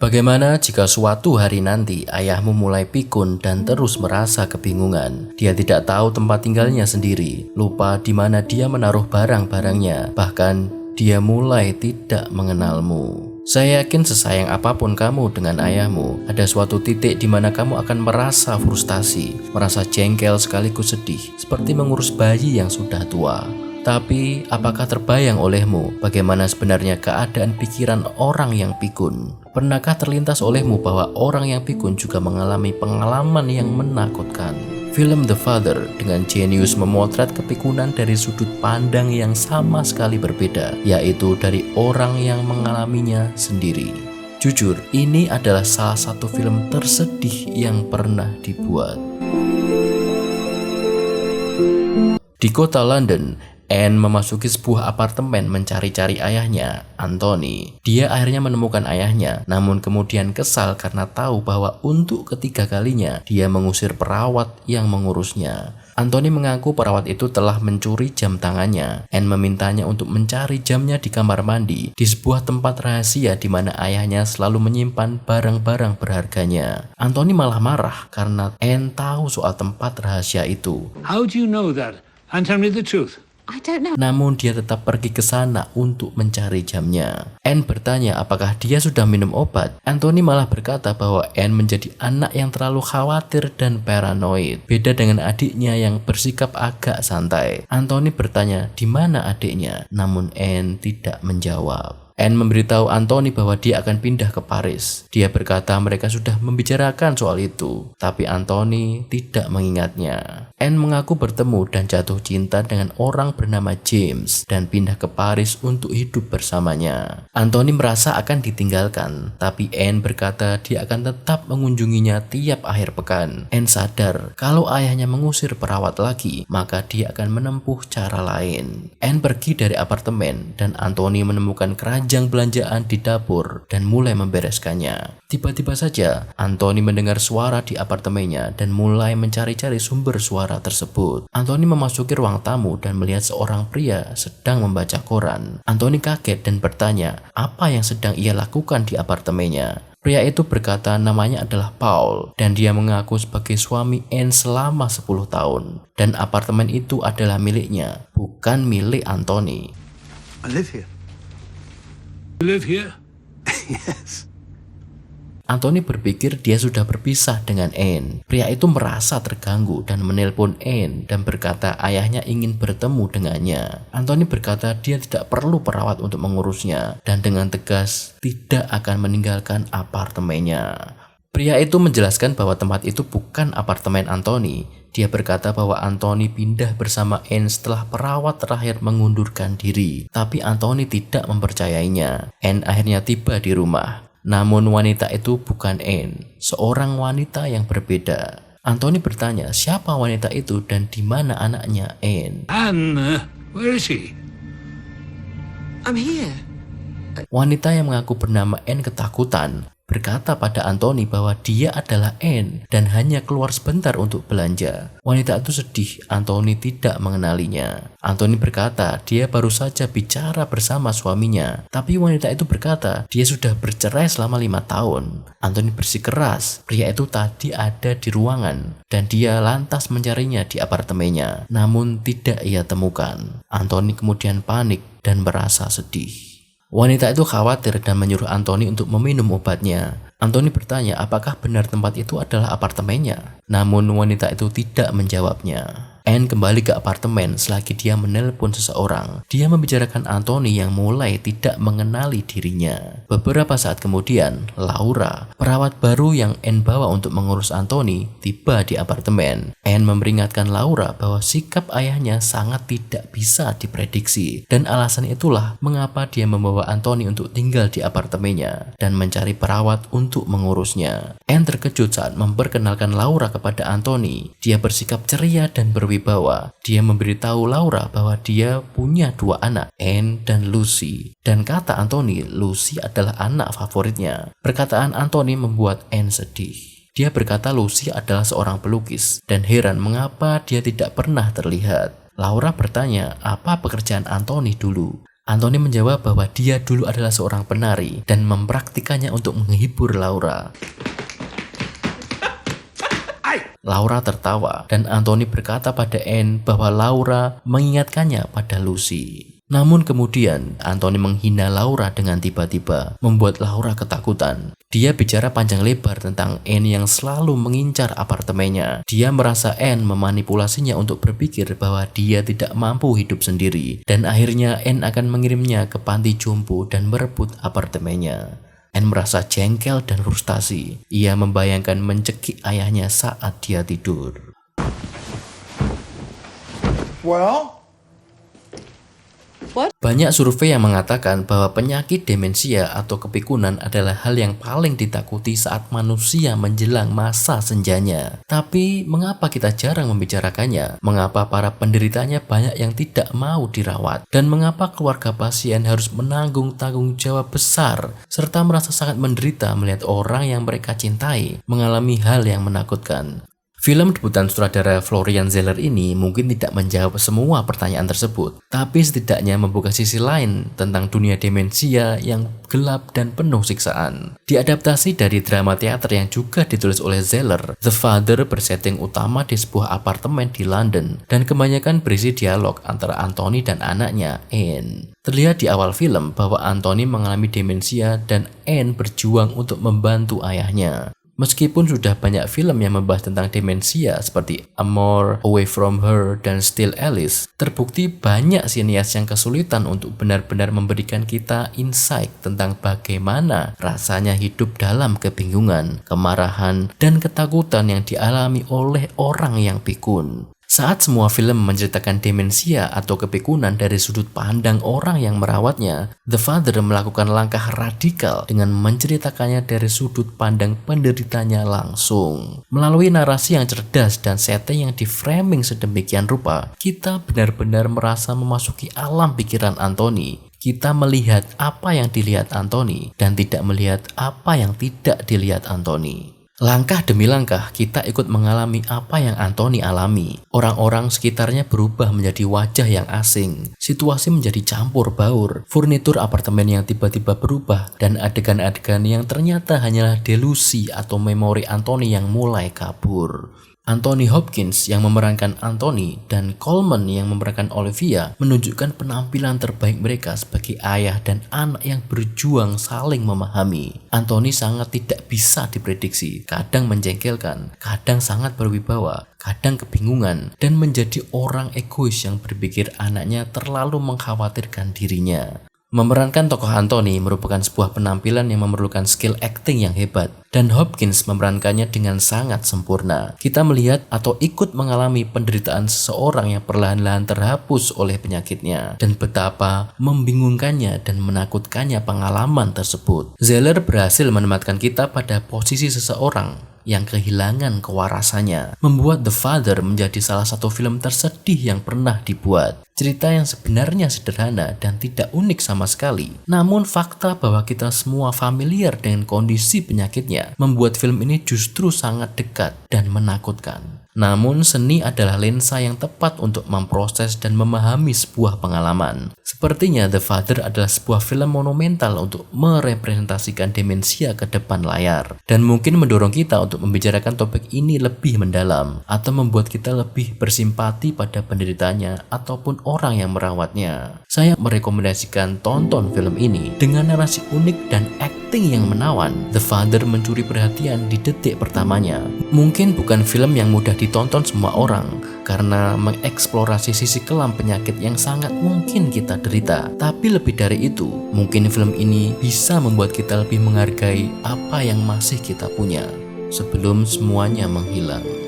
Bagaimana jika suatu hari nanti ayahmu mulai pikun dan terus merasa kebingungan? Dia tidak tahu tempat tinggalnya sendiri, lupa di mana dia menaruh barang-barangnya, bahkan dia mulai tidak mengenalmu. Saya yakin sesayang apapun kamu dengan ayahmu, ada suatu titik di mana kamu akan merasa frustasi, merasa jengkel sekaligus sedih, seperti mengurus bayi yang sudah tua. Tapi, apakah terbayang olehmu bagaimana sebenarnya keadaan pikiran orang yang pikun? Pernahkah terlintas olehmu bahwa orang yang pikun juga mengalami pengalaman yang menakutkan? Film The Father dengan jenius memotret kepikunan dari sudut pandang yang sama sekali berbeda, yaitu dari orang yang mengalaminya sendiri. Jujur, ini adalah salah satu film tersedih yang pernah dibuat. Di kota London, Anne memasuki sebuah apartemen mencari-cari ayahnya, Anthony. Dia akhirnya menemukan ayahnya, namun kemudian kesal karena tahu bahwa untuk ketiga kalinya dia mengusir perawat yang mengurusnya. Anthony mengaku perawat itu telah mencuri jam tangannya. Anne memintanya untuk mencari jamnya di kamar mandi, di sebuah tempat rahasia di mana ayahnya selalu menyimpan barang-barang berharganya. Anthony malah marah karena Anne tahu soal tempat rahasia itu. How do you know that? And tell me the truth. I don't know. Namun dia tetap pergi ke sana untuk mencari jamnya. Anne bertanya apakah dia sudah minum obat. Anthony malah berkata bahwa Anne menjadi anak yang terlalu khawatir dan paranoid. Beda dengan adiknya yang bersikap agak santai. Anthony bertanya di mana adiknya, namun Anne tidak menjawab. Anne memberitahu Anthony bahwa dia akan pindah ke Paris. Dia berkata mereka sudah membicarakan soal itu, tapi Anthony tidak mengingatnya. Anne mengaku bertemu dan jatuh cinta dengan orang bernama James dan pindah ke Paris untuk hidup bersamanya. Anthony merasa akan ditinggalkan, tapi Anne berkata dia akan tetap mengunjunginya tiap akhir pekan. Anne sadar kalau ayahnya mengusir perawat lagi, maka dia akan menempuh cara lain. Anne pergi dari apartemen dan Anthony menemukan keranjang belanjaan di dapur dan mulai membereskannya. Tiba-tiba saja Anthony mendengar suara di apartemennya dan mulai mencari-cari sumber suara tersebut. Anthony memasuki ruang tamu dan melihat seorang pria sedang membaca koran. Anthony kaget dan bertanya apa yang sedang ia lakukan di apartemennya. Pria itu berkata namanya adalah Paul dan dia mengaku sebagai suami Anne selama 10 tahun dan apartemen itu adalah miliknya, bukan milik Anthony. I live here. You live here? Yes. Anthony berpikir dia sudah berpisah dengan Anne. Pria itu merasa terganggu dan menelpon Anne dan berkata ayahnya ingin bertemu dengannya. Anthony berkata dia tidak perlu perawat untuk mengurusnya dan dengan tegas tidak akan meninggalkan apartemennya. Pria itu menjelaskan bahwa tempat itu bukan apartemen Anthony. Dia berkata bahwa Anthony pindah bersama Anne setelah perawat terakhir mengundurkan diri. Tapi Anthony tidak mempercayainya. Anne akhirnya tiba di rumah. Namun wanita itu bukan Anne, seorang wanita yang berbeda. Anthony bertanya siapa wanita itu dan di mana anaknya Anne. Anne, where is she? I'm here. Wanita yang mengaku bernama Anne ketakutan berkata pada Anthony bahwa dia adalah Anne dan hanya keluar sebentar untuk belanja. Wanita itu sedih, Anthony tidak mengenalinya. Anthony berkata dia baru saja bicara bersama suaminya, tapi wanita itu berkata dia sudah bercerai selama 5 tahun. Anthony bersikeras, pria itu tadi ada di ruangan dan dia lantas mencarinya di apartemennya, namun tidak ia temukan. Anthony kemudian panik dan merasa sedih. Wanita itu khawatir dan menyuruh Anthony untuk meminum obatnya. Anthony bertanya apakah benar tempat itu adalah apartemennya. Namun wanita itu tidak menjawabnya. Anne kembali ke apartemen selagi dia menelpon seseorang. Dia membicarakan Anthony yang mulai tidak mengenali dirinya. Beberapa saat kemudian, Laura, perawat baru yang Anne bawa untuk mengurus Anthony, tiba di apartemen. Anne memperingatkan Laura bahwa sikap ayahnya sangat tidak bisa diprediksi. Dan alasan itulah mengapa dia membawa Anthony untuk tinggal di apartemennya dan mencari perawat untuk mengurusnya. Anne terkejut saat memperkenalkan Laura kepada Anthony. Dia bersikap ceria dan berwibawa. Dia memberitahu Laura bahwa dia punya 2 anak, Anne dan Lucy. Dan kata Anthony, Lucy adalah anak favoritnya. Perkataan Anthony membuat Anne sedih. Dia berkata Lucy adalah seorang pelukis dan heran mengapa dia tidak pernah terlihat. Laura bertanya apa pekerjaan Anthony dulu. Anthony menjawab bahwa dia dulu adalah seorang penari dan mempraktikannya untuk menghibur Laura. Laura tertawa dan Anthony berkata pada Anne bahwa Laura mengingatkannya pada Lucy. Namun kemudian Anthony menghina Laura dengan tiba-tiba, membuat Laura ketakutan. Dia bicara panjang lebar tentang Anne yang selalu mengincar apartemennya. Dia merasa Anne memanipulasinya untuk berpikir bahwa dia tidak mampu hidup sendiri. Dan akhirnya Anne akan mengirimnya ke panti jompo dan merebut apartemennya. Anne merasa jengkel dan frustasi. Ia membayangkan mencekik ayahnya saat dia tidur. Well? Banyak survei yang mengatakan bahwa penyakit demensia atau kepikunan adalah hal yang paling ditakuti saat manusia menjelang masa senjanya. Tapi mengapa kita jarang membicarakannya? Mengapa para penderitanya banyak yang tidak mau dirawat? Dan mengapa keluarga pasien harus menanggung tanggung jawab besar serta merasa sangat menderita melihat orang yang mereka cintai mengalami hal yang menakutkan? Film debutan sutradara Florian Zeller ini mungkin tidak menjawab semua pertanyaan tersebut, tapi setidaknya membuka sisi lain tentang dunia demensia yang gelap dan penuh siksaan. Diadaptasi dari drama teater yang juga ditulis oleh Zeller, The Father bersetting utama di sebuah apartemen di London dan kebanyakan berisi dialog antara Anthony dan anaknya, Anne. Terlihat di awal film bahwa Anthony mengalami demensia dan Anne berjuang untuk membantu ayahnya. Meskipun sudah banyak film yang membahas tentang demensia seperti Amor, Away From Her, dan Still Alice, terbukti banyak sinias yang kesulitan untuk benar-benar memberikan kita insight tentang bagaimana rasanya hidup dalam kebingungan, kemarahan, dan ketakutan yang dialami oleh orang yang pikun. Saat semua film menceritakan demensia atau kepikunan dari sudut pandang orang yang merawatnya, The Father melakukan langkah radikal dengan menceritakannya dari sudut pandang penderitanya langsung. Melalui narasi yang cerdas dan setting yang di-framing sedemikian rupa, kita benar-benar merasa memasuki alam pikiran Anthony. Kita melihat apa yang dilihat Anthony dan tidak melihat apa yang tidak dilihat Anthony. Langkah demi langkah kita ikut mengalami apa yang Anthony alami. Orang-orang sekitarnya berubah menjadi wajah yang asing. Situasi menjadi campur baur. Furnitur apartemen yang tiba-tiba berubah dan adegan-adegan yang ternyata hanyalah delusi atau memori Anthony yang mulai kabur. Anthony Hopkins yang memerankan Anthony dan Coleman yang memerankan Olivia menunjukkan penampilan terbaik mereka sebagai ayah dan anak yang berjuang saling memahami. Anthony sangat tidak bisa diprediksi, kadang menjengkelkan, kadang sangat berwibawa, kadang kebingungan, dan menjadi orang egois yang berpikir anaknya terlalu mengkhawatirkan dirinya. Memerankan tokoh Anthony merupakan sebuah penampilan yang memerlukan skill acting yang hebat, dan Hopkins memerankannya dengan sangat sempurna. Kita melihat atau ikut mengalami penderitaan seseorang yang perlahan-lahan terhapus oleh penyakitnya, dan betapa membingungkannya dan menakutkannya pengalaman tersebut. Zeller berhasil menempatkan kita pada posisi seseorang yang kehilangan kewarasannya, membuat The Father menjadi salah satu film tersedih yang pernah dibuat. Cerita yang sebenarnya sederhana dan tidak unik sama sekali. Namun fakta bahwa kita semua familiar dengan kondisi penyakitnya membuat film ini justru sangat dekat dan menakutkan. Namun seni adalah lensa yang tepat untuk memproses dan memahami sebuah pengalaman. Sepertinya The Father adalah sebuah film monumental untuk merepresentasikan demensia ke depan layar, dan mungkin mendorong kita untuk membicarakan topik ini lebih mendalam atau membuat kita lebih bersimpati pada penderitanya ataupun orang yang merawatnya. Saya merekomendasikan tonton film ini dengan narasi unik dan acting yang menawan. The Father mencuri perhatian di detik pertamanya. Mungkin bukan film yang mudah ditonton semua orang karena mengeksplorasi sisi kelam penyakit yang sangat mungkin kita derita. Tapi lebih dari itu, mungkin film ini bisa membuat kita lebih menghargai apa yang masih kita punya sebelum semuanya menghilang.